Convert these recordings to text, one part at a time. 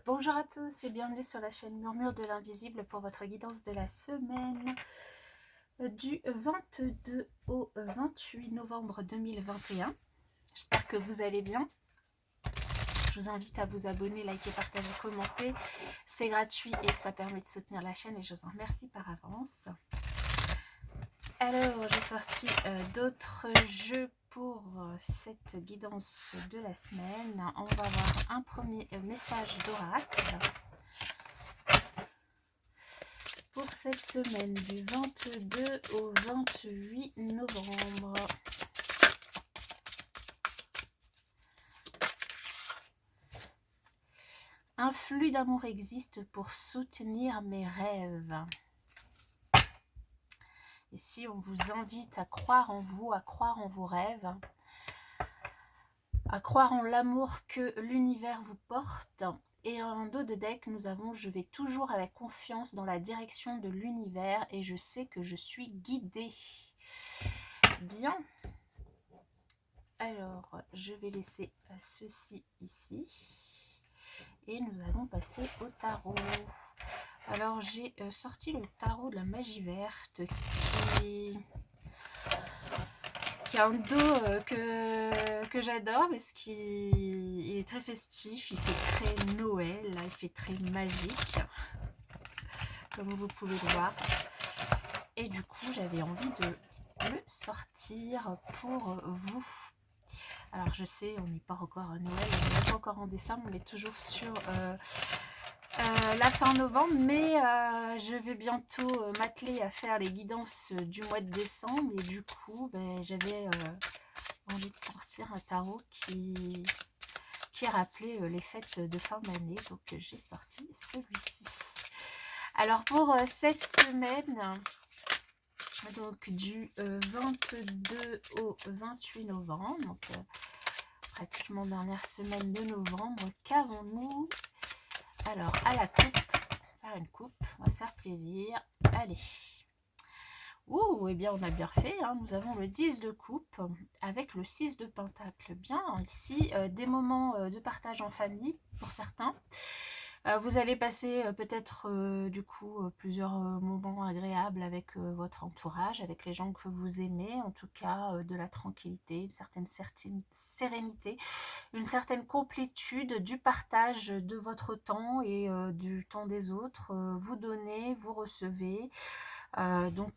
Bonjour à tous et bienvenue sur la chaîne Murmure de l'Invisible pour votre guidance de la semaine du 22 au 28 novembre 2021. J'espère que vous allez bien. Je vous invite à vous abonner, liker, partager, commenter. C'est gratuit et ça permet de soutenir la chaîne et je vous en remercie par avance. Alors, j'ai sorti d'autres jeux pour cette guidance de la semaine. On va avoir un premier message d'oracle pour cette semaine du 22 au 28 novembre. Un flux d'amour existe pour soutenir mes rêves. Ici, on vous invite à croire en vous, à croire en vos rêves, à croire en l'amour que l'univers vous porte. Et en dos de deck, nous avons « Je vais toujours avec confiance dans la direction de l'univers et je sais que je suis guidée ». Bien. Alors, je vais laisser ceci ici. Et nous allons passer au tarot. Alors, j'ai sorti le tarot de la magie verte qui a un dos que j'adore parce qu'il est très festif, il fait très Noël, il fait très magique, comme vous pouvez le voir. Et du coup, j'avais envie de le sortir pour vous. Alors je sais, on n'est pas encore à Noël, on n'est pas encore en décembre, on est toujours sur la fin novembre, mais je vais bientôt m'atteler à faire les guidances du mois de décembre et du coup j'avais envie de sortir un tarot qui rappelait les fêtes de fin d'année, donc j'ai sorti celui-ci. Alors pour cette semaine, donc du 22 au 28 novembre, donc pratiquement dernière semaine de novembre, qu'avons-nous? Alors à la coupe, faire une coupe, on va se faire plaisir, allez. Ouh, et bien on a bien fait, hein. Nous avons le 10 de coupe avec le 6 de pentacle. Bien, ici des moments de partage en famille pour certains. Vous allez passer peut-être du coup plusieurs moments agréables avec votre entourage, avec les gens que vous aimez, en tout cas de la tranquillité, une certaine sérénité, une certaine complétude du partage de votre temps et du temps des autres. Vous donnez, vous recevez. Bon,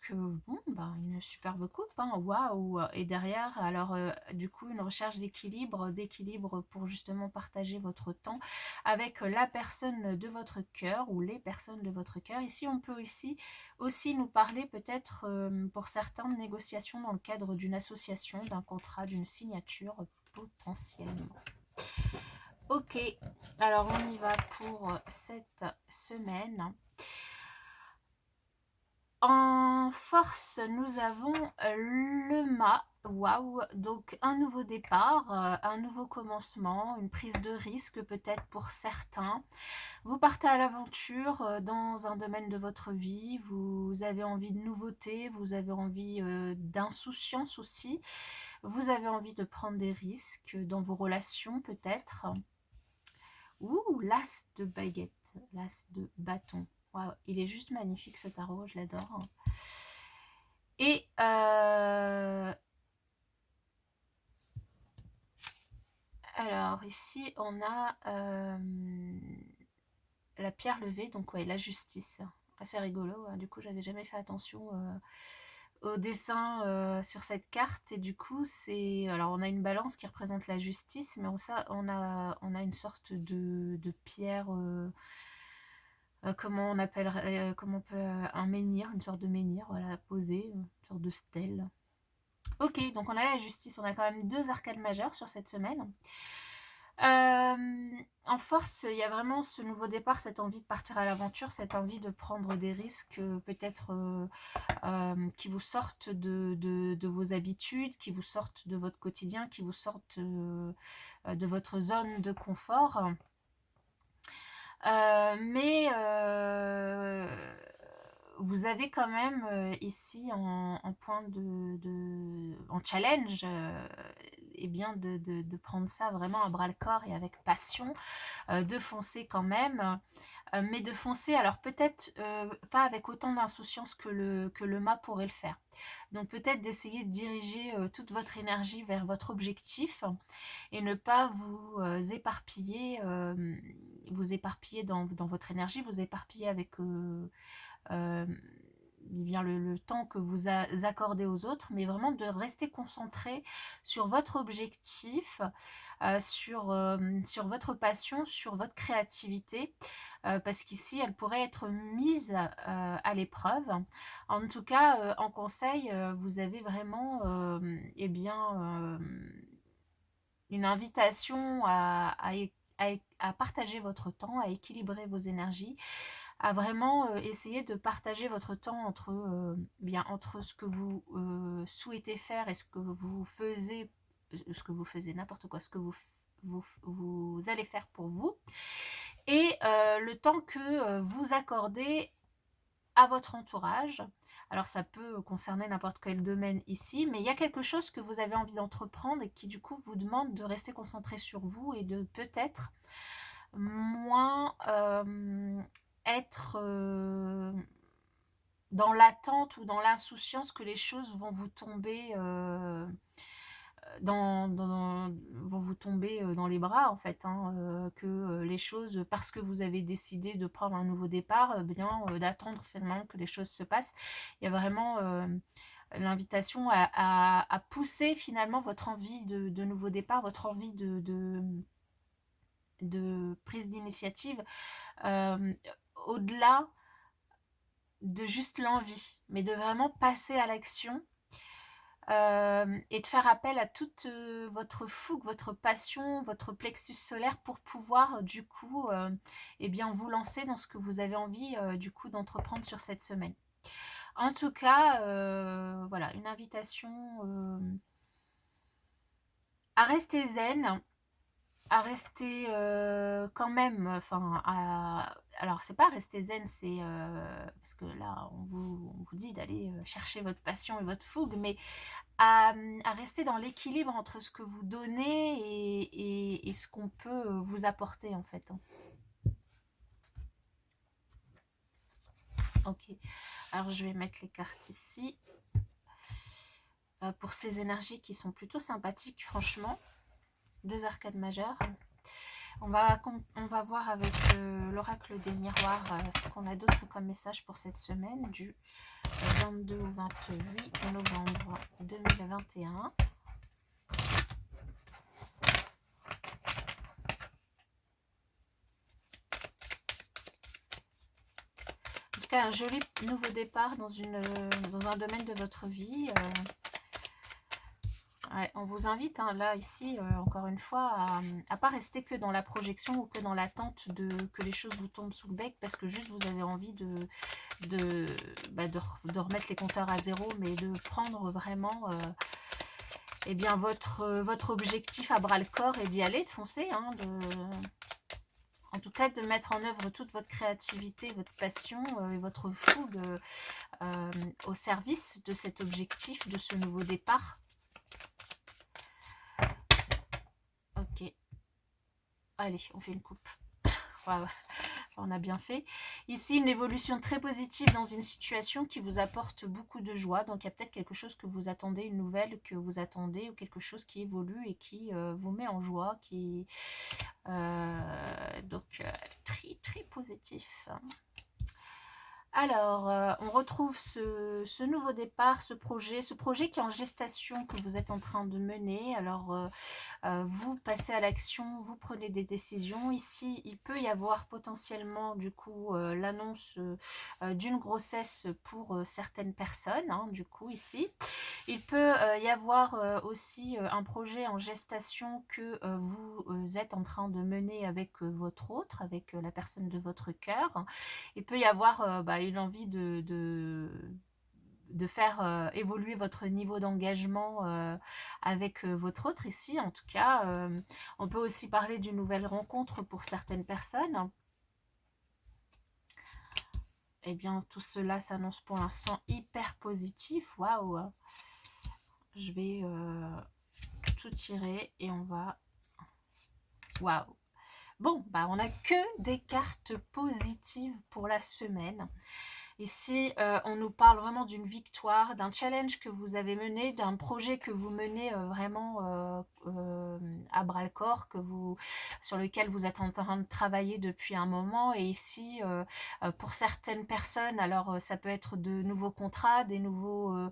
une superbe coupe, hein, waouh! Et derrière, alors du coup, une recherche d'équilibre pour justement partager votre temps avec la personne de votre cœur ou les personnes de votre cœur. Ici, on peut aussi nous parler peut-être pour certains de négociations dans le cadre d'une association, d'un contrat, d'une signature potentiellement. Ok, alors on y va pour cette semaine. En force, nous avons le mât. Waouh! Donc un nouveau départ, un nouveau commencement, une prise de risque peut-être pour certains. Vous partez à l'aventure dans un domaine de votre vie, vous avez envie de nouveautés, vous avez envie d'insouciance aussi, vous avez envie de prendre des risques dans vos relations peut-être. Ouh, l'as de baguette, l'as de bâton. Wow, il est juste magnifique ce tarot, je l'adore. Et alors ici on a la pierre levée, donc ouais, la justice. Assez rigolo, hein. Du coup j'avais jamais fait attention au dessin sur cette carte et du coup c'est, alors on a une balance qui représente la justice, mais on a une sorte de pierre, comment on appellerait, comment on peut, un menhir, une sorte de menhir, voilà, posé, une sorte de stèle. Ok, donc on a la justice, on a quand même 2 arcades majeures sur cette semaine. En force, il y a vraiment ce nouveau départ, cette envie de partir à l'aventure, cette envie de prendre des risques peut-être qui vous sortent de vos habitudes, qui vous sortent de votre quotidien, qui vous sortent de votre zone de confort. Mais vous avez quand même ici en point en challenge et bien de prendre ça vraiment à bras le corps et avec passion, de foncer quand même, mais de foncer, alors peut-être pas avec autant d'insouciance que le mât pourrait le faire. Donc peut-être d'essayer de diriger toute votre énergie vers votre objectif et ne pas vous éparpiller dans votre énergie, vous éparpiller avec euh, eh bien le temps que vous accordez aux autres, mais vraiment de rester concentré sur votre objectif, sur votre passion, sur votre créativité, parce qu'ici, elle pourrait être mise à l'épreuve. En tout cas, en conseil, vous avez vraiment eh bien, une invitation à partager votre temps, à équilibrer vos énergies, à vraiment essayer de partager votre temps entre ce que vous souhaitez faire et ce que vous faisiez n'importe quoi, ce que vous allez faire pour vous, et le temps que vous accordez à votre entourage. Alors ça peut concerner n'importe quel domaine ici, mais il y a quelque chose que vous avez envie d'entreprendre et qui du coup vous demande de rester concentré sur vous et de peut-être moins être dans l'attente ou dans l'insouciance que les choses vont vous tomber vont vous tomber dans les bras en fait, hein, que les choses, parce que vous avez décidé de prendre un nouveau départ, d'attendre finalement que les choses se passent. Il y a vraiment l'invitation à pousser finalement votre envie de nouveau départ, votre envie de prise d'initiative, euh, au-delà de juste l'envie, mais de vraiment passer à l'action, et de faire appel à toute votre fougue, votre passion, votre plexus solaire pour pouvoir du coup eh bien, vous lancer dans ce que vous avez envie du coup d'entreprendre sur cette semaine. En tout cas, voilà, une invitation à rester zen, à rester quand même, alors c'est pas rester zen, c'est parce que là on vous dit d'aller chercher votre passion et votre fougue, mais à rester dans l'équilibre entre ce que vous donnez et ce qu'on peut vous apporter en fait. Ok, alors je vais mettre les cartes ici pour ces énergies qui sont plutôt sympathiques franchement. Deux arcades majeures. On va voir avec l'oracle des miroirs ce qu'on a d'autre comme message pour cette semaine du 22 au 28 novembre 2021. En tout cas, un joli nouveau départ dans un domaine de votre vie. Ouais, on vous invite, hein, là, ici, encore une fois, à pas rester que dans la projection ou que dans l'attente que les choses vous tombent sous le bec, parce que juste vous avez envie de remettre les compteurs à zéro, mais de prendre vraiment eh bien, votre objectif à bras le corps et d'y aller, de foncer, hein, en tout cas de mettre en œuvre toute votre créativité, votre passion et votre fougue au service de cet objectif, de ce nouveau départ. Ok. Allez, on fait une coupe. Wow. On a bien fait. Ici, une évolution très positive dans une situation qui vous apporte beaucoup de joie. Donc, il y a peut-être quelque chose que vous attendez, une nouvelle que vous attendez, ou quelque chose qui évolue et qui vous met en joie. Donc, très, très positif. Alors, on retrouve ce nouveau départ, ce projet qui est en gestation, que vous êtes en train de mener. Alors, vous passez à l'action, vous prenez des décisions. Ici, il peut y avoir potentiellement, du coup, l'annonce d'une grossesse pour certaines personnes, hein, du coup, ici. Il peut y avoir aussi un projet en gestation que vous êtes en train de mener avec votre autre, avec la personne de votre cœur. Il peut y avoir une envie de faire évoluer votre niveau d'engagement avec votre autre ici. En tout cas, on peut aussi parler d'une nouvelle rencontre pour certaines personnes. Eh bien, tout cela s'annonce pour l'instant hyper positif. Waouh! Je vais tout tirer et on va... Waouh! Bon, bah on n'a que des cartes positives pour la semaine. Ici, on nous parle vraiment d'une victoire, d'un challenge que vous avez mené, d'un projet que vous menez vraiment à bras-le-corps, sur lequel vous êtes en train de travailler depuis un moment. Et ici, pour certaines personnes, alors ça peut être de nouveaux contrats, des nouveaux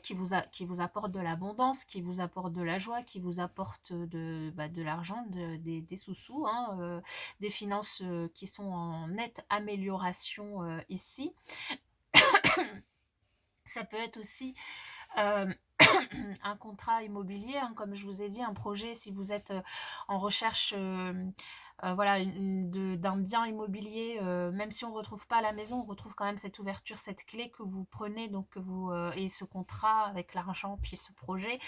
qui vous apportent de l'abondance, qui vous apportent de la joie, qui vous apportent de l'argent, des sous-sous, hein, des finances qui sont en nette amélioration ici. Ça peut être aussi un contrat immobilier, hein, comme je vous ai dit, un projet, si vous êtes en recherche voilà, d'un bien immobilier, même si on ne retrouve pas la maison, on retrouve quand même cette ouverture, cette clé que vous prenez, donc que vous et ce contrat avec l'argent, puis ce projet.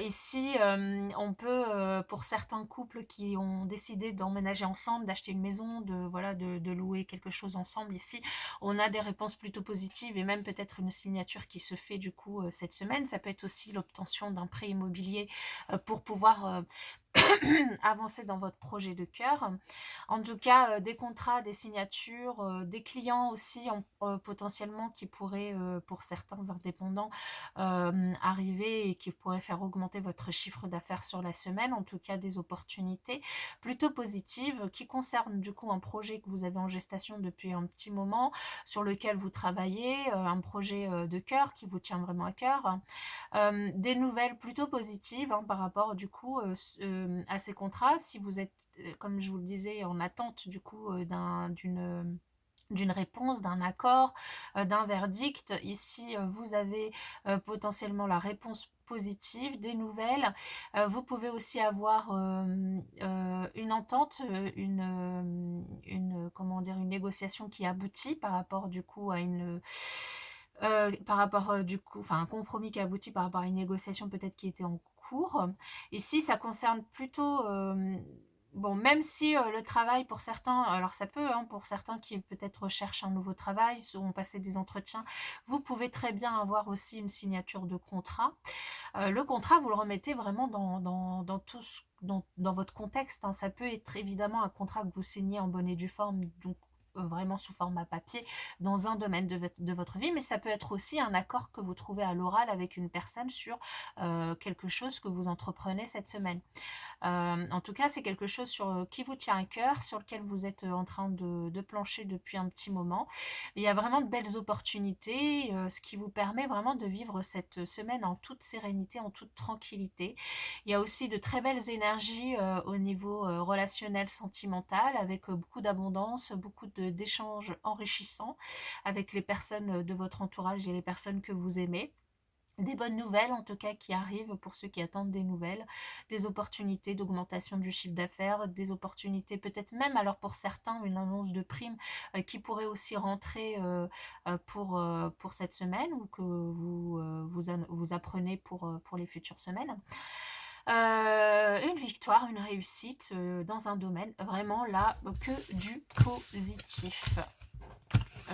Ici, on peut, pour certains couples qui ont décidé d'emménager ensemble, d'acheter une maison, de louer quelque chose ensemble, ici, on a des réponses plutôt positives et même peut-être une signature qui se fait du coup cette semaine. Ça peut être aussi l'obtention d'un prêt immobilier pour pouvoir avancer dans votre projet de cœur. En tout cas, des contrats, des signatures, des clients aussi potentiellement qui pourraient, pour certains indépendants, arriver et qui pourraient faire augmenter votre chiffre d'affaires sur la semaine. En tout cas, des opportunités plutôt positives qui concernent du coup un projet que vous avez en gestation depuis un petit moment, sur lequel vous travaillez, un projet de cœur qui vous tient vraiment à cœur. Des nouvelles plutôt positives hein, par rapport du coup à ces contrats. Si vous êtes, comme je vous le disais, en attente du coup d'une réponse, d'un accord, d'un verdict. Ici, vous avez potentiellement la réponse positive, des nouvelles. Vous pouvez aussi avoir une entente, comment dire, une négociation qui aboutit par rapport du coup à une... par rapport du coup, enfin un compromis qui aboutit par rapport à une négociation peut-être qui était en cours. Ici, ça concerne plutôt bon, même si le travail pour certains, alors ça peut, hein, pour certains qui peut-être recherchent un nouveau travail, ont passé des entretiens, vous pouvez très bien avoir aussi une signature de contrat. Le contrat, vous le remettez vraiment dans tout dans votre contexte. Hein. Ça peut être évidemment un contrat que vous signez en bonne et due forme, donc vraiment sous format papier dans un domaine de votre vie, mais ça peut être aussi un accord que vous trouvez à l'oral avec une personne sur quelque chose que vous entreprenez cette semaine. En tout cas, c'est quelque chose qui vous tient à cœur, sur lequel vous êtes en train de plancher depuis un petit moment. Il y a vraiment de belles opportunités, ce qui vous permet vraiment de vivre cette semaine en toute sérénité, en toute tranquillité. Il y a aussi de très belles énergies au niveau relationnel, sentimental, avec beaucoup d'abondance, beaucoup d'échanges enrichissants avec les personnes de votre entourage et les personnes que vous aimez. Des bonnes nouvelles en tout cas qui arrivent pour ceux qui attendent des nouvelles, des opportunités d'augmentation du chiffre d'affaires, des opportunités peut-être même alors pour certains une annonce de prime qui pourrait aussi rentrer pour cette semaine ou que vous apprenez pour les futures semaines. Une victoire, une réussite dans un domaine, vraiment là que du positif.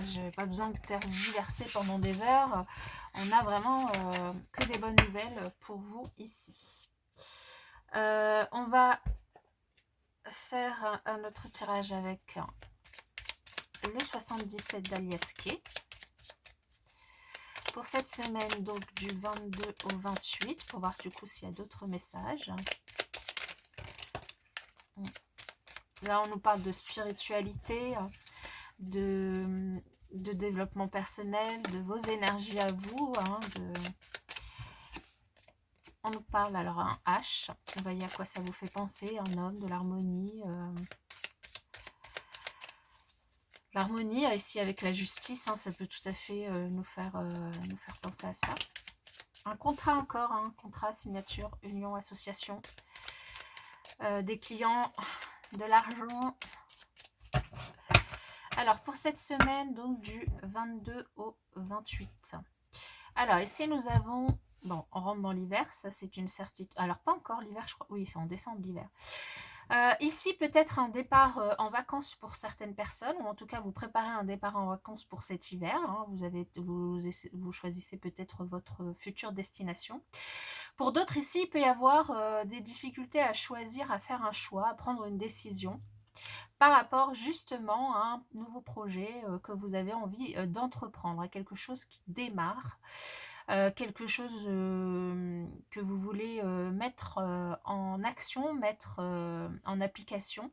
Je n'ai pas besoin de tergiverser pendant des heures. On a vraiment que des bonnes nouvelles pour vous ici. On va faire un autre tirage avec le 77 d'Aliaske. Pour cette semaine, donc du 22 au 28, pour voir du coup s'il y a d'autres messages. Là, on nous parle de spiritualité, de développement personnel, de vos énergies à vous. Hein, on nous parle alors un H. Vous voyez à quoi ça vous fait penser, un homme, de l'harmonie. L'harmonie, ici avec la justice, hein, ça peut tout à fait nous faire penser à ça. Un contrat encore, hein, contrat, signature, union, association. Des clients, de l'argent. Alors, pour cette semaine, donc du 22 au 28. Alors, ici, nous avons... Bon, on rentre dans l'hiver, ça c'est une certitude. Alors, pas encore l'hiver, je crois. Oui, c'est en décembre l'hiver. Ici, peut-être un départ en vacances pour certaines personnes, ou en tout cas, vous préparez un départ en vacances pour cet hiver. Hein. Vous choisissez peut-être votre future destination. Pour d'autres, ici, il peut y avoir des difficultés à choisir, à faire un choix, à prendre une décision par rapport justement à un nouveau projet que vous avez envie d'entreprendre, à quelque chose qui démarre, quelque chose que vous voulez mettre en action, mettre en application.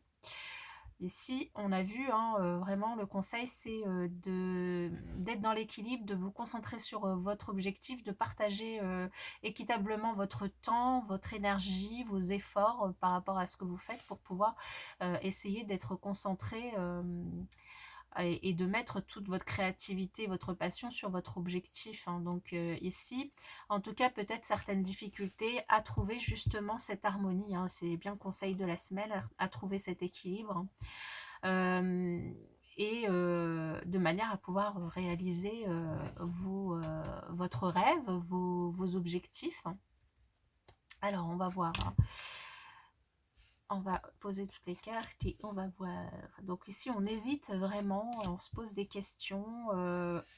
Ici, on a vu, hein, vraiment, le conseil, c'est d'être dans l'équilibre, de vous concentrer sur votre objectif, de partager équitablement votre temps, votre énergie, vos efforts par rapport à ce que vous faites pour pouvoir essayer d'être concentré et de mettre toute votre créativité, votre passion sur votre objectif. Hein. Donc ici, en tout cas, peut-être certaines difficultés à trouver justement cette harmonie. Hein. C'est bien le conseil de la semaine, à trouver cet équilibre. Et de manière à pouvoir réaliser votre rêve, vos objectifs. Alors, on va voir. Hein. On va poser toutes les cartes et on va voir. Donc ici, on hésite vraiment, on se pose des questions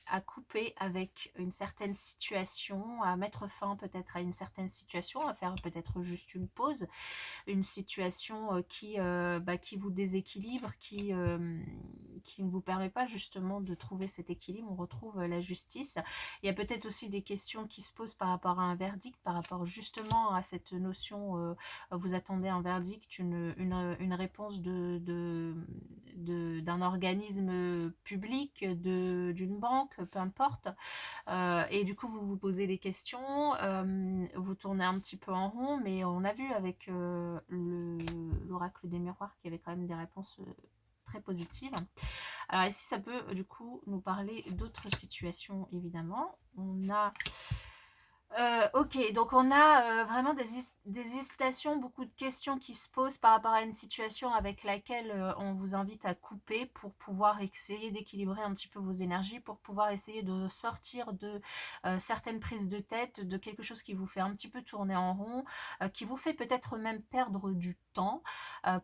à couper avec une certaine situation, à mettre fin peut-être à une certaine situation, à faire peut-être juste une pause, une situation qui vous déséquilibre, qui ne vous permet pas justement de trouver cet équilibre. On retrouve la justice. Il y a peut-être aussi des questions qui se posent par rapport à un verdict, par rapport justement à cette notion, vous attendez un verdict, une réponse d'un organisme public, d'une banque, peu importe. Et du coup, vous vous posez des questions, vous tournez un petit peu en rond, mais on a vu avec l'oracle des miroirs qu'il y avait quand même des réponses très positives. Alors ici, ça peut du coup nous parler d'autres situations, évidemment. On a... ok, donc on a vraiment des hésitations, beaucoup de questions qui se posent par rapport à une situation avec laquelle on vous invite à couper pour pouvoir essayer d'équilibrer un petit peu vos énergies, pour pouvoir essayer de sortir de certaines prises de tête, de quelque chose qui vous fait un petit peu tourner en rond, qui vous fait peut-être même perdre du temps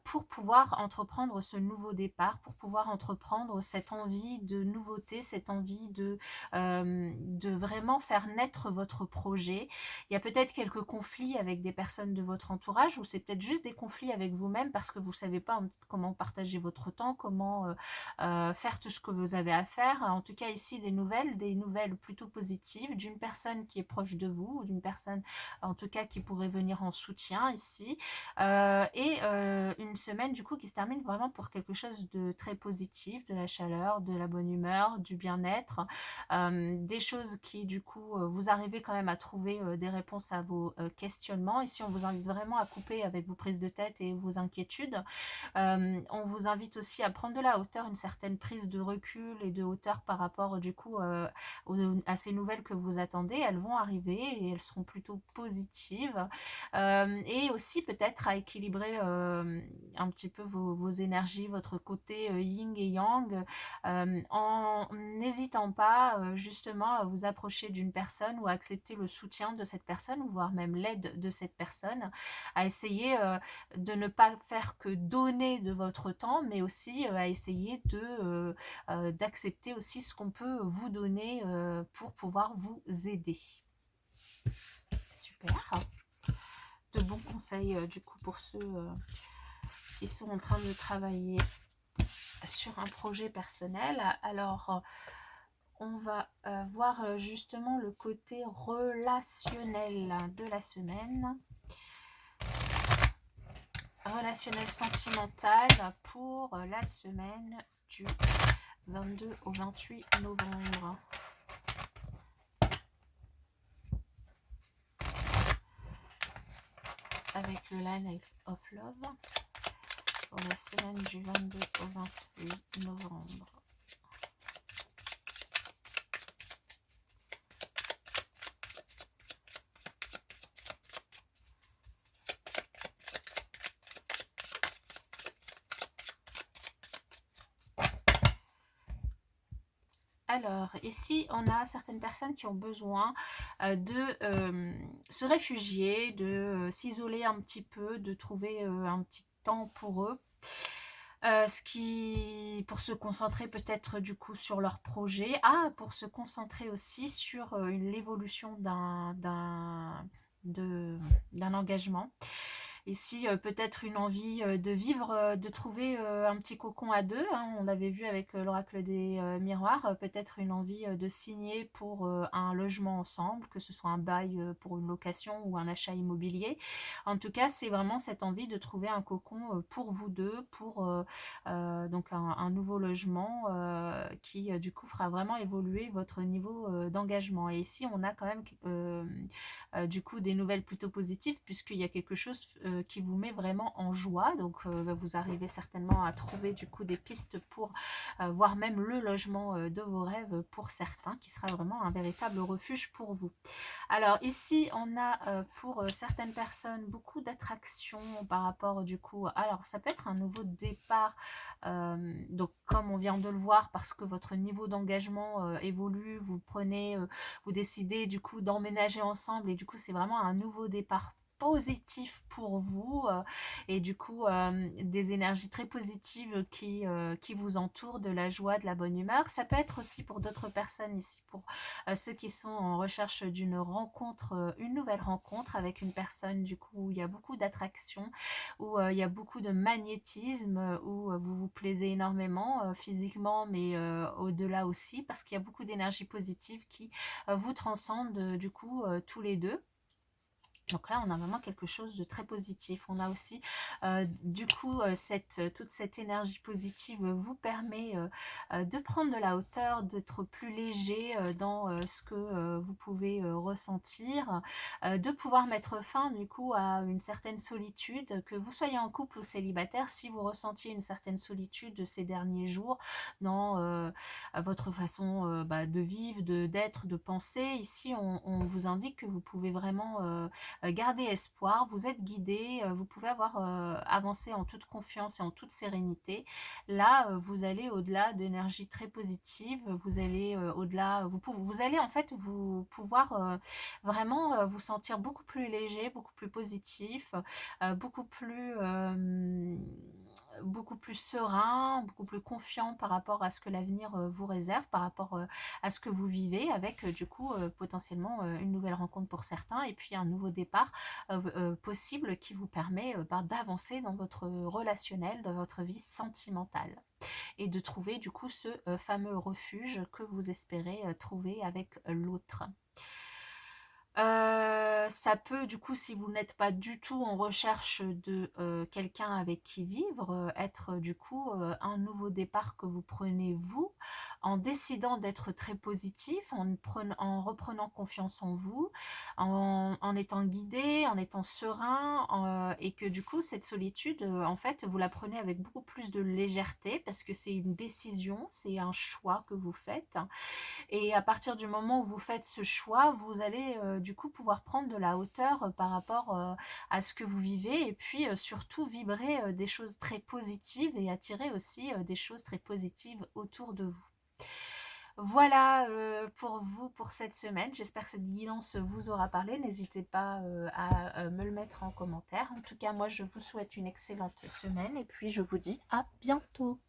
pour pouvoir entreprendre ce nouveau départ, pour pouvoir entreprendre cette envie de nouveauté, cette envie de vraiment faire naître votre projet. Il y a peut-être quelques conflits avec des personnes de votre entourage, ou c'est peut-être juste des conflits avec vous-même parce que vous ne savez pas comment partager votre temps, comment faire tout ce que vous avez à faire. En tout cas, ici, des nouvelles plutôt positives d'une personne qui est proche de vous, ou d'une personne en tout cas qui pourrait venir en soutien ici. Une semaine du coup qui se termine vraiment pour quelque chose de très positif, de la chaleur, de la bonne humeur, du bien-être. Des choses qui du coup vous arrivez quand même à trouver des réponses à vos questionnements. Ici on vous invite vraiment à couper avec vos prises de tête et vos inquiétudes. On vous invite aussi à prendre de la hauteur, une certaine prise de recul et de hauteur par rapport du coup à ces nouvelles que vous attendez. Elles vont arriver et elles seront plutôt positives. Et aussi peut-être à équilibrer un petit peu vos énergies, votre côté yin et yang, en n'hésitant pas justement à vous approcher d'une personne ou à accepter le soutien de cette personne, ou voire même l'aide de cette personne, à essayer de ne pas faire que donner de votre temps, mais aussi à essayer d'accepter aussi ce qu'on peut vous donner pour pouvoir vous aider. Super. De bons conseils du coup pour ceux qui sont en train de travailler sur un projet personnel. Alors on va voir justement le côté relationnel de la semaine. Relationnel sentimental pour la semaine du 22 au 28 novembre. Avec le Line of Love pour la semaine du 22 au 28 novembre. Alors, ici, on a certaines personnes qui ont besoin de se réfugier, de s'isoler un petit peu, de trouver un petit temps pour eux. Pour se concentrer peut-être du coup sur leur projet. Pour se concentrer aussi sur l'évolution d'un engagement. Ici, peut-être une envie de vivre, de trouver un petit cocon à deux, hein, on l'avait vu avec l'oracle des miroirs, peut-être une envie de signer pour un logement ensemble, que ce soit un bail pour une location ou un achat immobilier. En tout cas, c'est vraiment cette envie de trouver un cocon pour vous deux, pour donc un nouveau logement qui du coup fera vraiment évoluer votre niveau d'engagement. Et ici, on a quand même du coup des nouvelles plutôt positives puisqu'il y a quelque chose qui vous met vraiment en joie. Donc vous arrivez certainement à trouver du coup des pistes pour voir même le logement de vos rêves pour certains, qui sera vraiment un véritable refuge pour vous. Alors ici, on a pour certaines personnes beaucoup d'attractions par rapport du coup, alors ça peut être un nouveau départ, donc comme on vient de le voir, parce que votre niveau d'engagement évolue, vous décidez du coup d'emménager ensemble et du coup c'est vraiment un nouveau départ positif pour vous et du coup des énergies très positives qui vous entourent, de la joie, de la bonne humeur. Ça peut être aussi pour d'autres personnes ici, pour ceux qui sont en recherche d'une rencontre, une nouvelle rencontre avec une personne du coup où il y a beaucoup d'attraction, où il y a beaucoup de magnétisme, où vous vous plaisez énormément physiquement, mais au-delà aussi, parce qu'il y a beaucoup d'énergie positive qui vous transcende du coup tous les deux. Donc là, on a vraiment quelque chose de très positif. On a aussi, du coup, toute cette énergie positive vous permet de prendre de la hauteur, d'être plus léger dans ce que vous pouvez ressentir, de pouvoir mettre fin, du coup, à une certaine solitude, que vous soyez en couple ou célibataire, si vous ressentiez une certaine solitude ces derniers jours dans votre façon de vivre, d'être, de penser. Ici, on vous indique que vous pouvez vraiment gardez espoir, vous êtes guidé, vous pouvez avancer en toute confiance et en toute sérénité. Là, vous allez au-delà d'énergie très positive, vous allez au-delà, vous allez en fait vous pouvoir vraiment vous sentir beaucoup plus léger, beaucoup plus positif, beaucoup plus beaucoup plus serein, beaucoup plus confiant par rapport à ce que l'avenir vous réserve, par rapport à ce que vous vivez, avec du coup potentiellement une nouvelle rencontre pour certains et puis un nouveau départ possible qui vous permet d'avancer dans votre relationnel, dans votre vie sentimentale et de trouver du coup ce fameux refuge que vous espérez trouver avec l'autre. Ça peut du coup, si vous n'êtes pas du tout en recherche de quelqu'un avec qui vivre, être du coup un nouveau départ que vous prenez vous, en décidant d'être très positif, en reprenant confiance en vous, en étant guidé, en étant serein, et que du coup cette solitude, en fait, vous la prenez avec beaucoup plus de légèreté parce que c'est une décision, c'est un choix que vous faites. Et à partir du moment où vous faites ce choix, vous allez du coup pouvoir prendre de la hauteur par rapport à ce que vous vivez et puis surtout vibrer des choses très positives et attirer aussi des choses très positives autour de vous. Voilà pour vous pour cette semaine. J'espère que cette guidance vous aura parlé. N'hésitez pas à me le mettre en commentaire. En tout cas, moi, je vous souhaite une excellente semaine et puis je vous dis à bientôt.